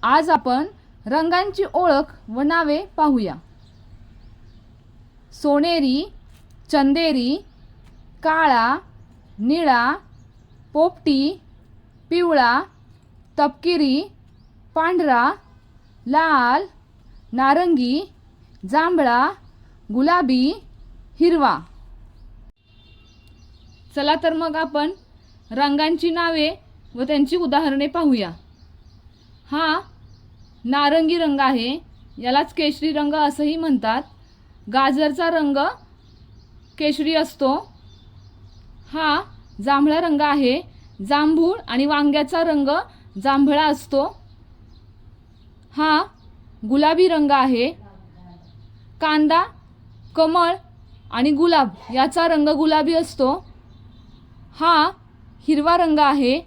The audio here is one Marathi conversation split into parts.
आज आपण रंगांची ओळख व नावे पाहूया। सोनेरी, चंदेरी, काळा, निळा, पोपटी, पिवळा, तपकिरी, पांढरा, लाल, नारंगी, जांभळा, गुलाबी, हिरवा। चला तर मग आपण रंगांची नावे व त्यांची उदाहरणे पाहूया। हा नारंगी रंग आहे, यालाच केशरी रंग असंही म्हणतात। गाजरचा रंग केशरी असतो। हा जांभळा रंग आहे, जांभूळ आणि वांग्याचा रंग जांभळा असतो। हा गुलाबी रंग आहे, कांदा, कमळ आणि गुलाब याचा रंग गुलाबी असतो। हा हिरवा रंग आहे,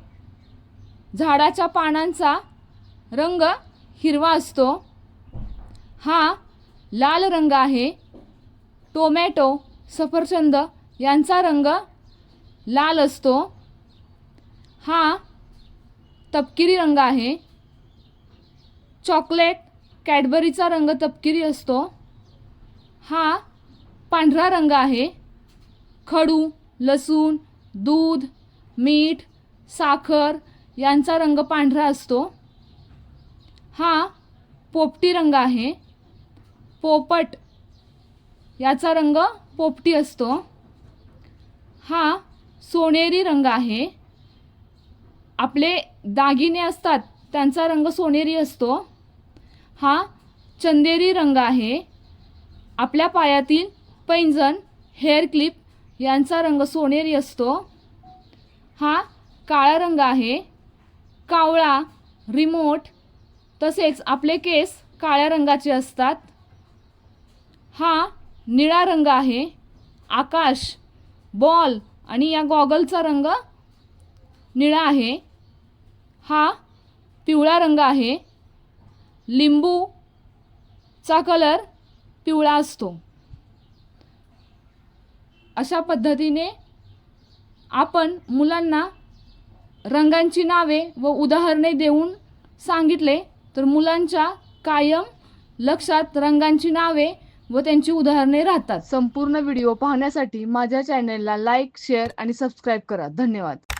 झाडाच्या पानांचा रंग हिरवा असतो। हा लाल रंग आहे, टोमॅटो, सफरचंद यांचा रंग लाल असतो। हा तपकिरी रंग आहे, चॉकलेट, कॅडबरीचा रंग तपकिरी असतो। हा पांढरा रंग आहे, खडू, लसूण, दूध, मीठ, साखर यांचा रंग पांढरा असतो। हा पोपटी रंग आहे, पोपट याचा रंग पोपटी असतो। हा सोनेरी रंग आहे, आपले दागिने असतात त्यांचा रंग सोनेरी असतो। हा चंदेरी रंग आहे, आपल्या पायातील पैंजण, हेअर क्लिप यांचा रंग सोनेरी असतो। हा काळा रंग आहे, कावळा, रिमोट तसेच आपले केस काळ्या रंगाचे असतात। हा निळा रंग आहे, आकाश, बॉल आणि या गॉगलचा रंग निळा आहे। हा पिवळा रंग आहे, लिंबूचा कलर पिवळा असतो। अशा पद्धतीने आपण मुलांना रंगांची नावे व उदाहरणे देऊन सांगितले तर मुलांच्या कायम लक्षात रंगांची नावे व त्यांची उदाहरणे राहतात। संपूर्ण व्हिडिओ पाहण्यासाठी माझ्या चॅनलला लाईक, शेअर आणि सबस्क्राईब करा। धन्यवाद।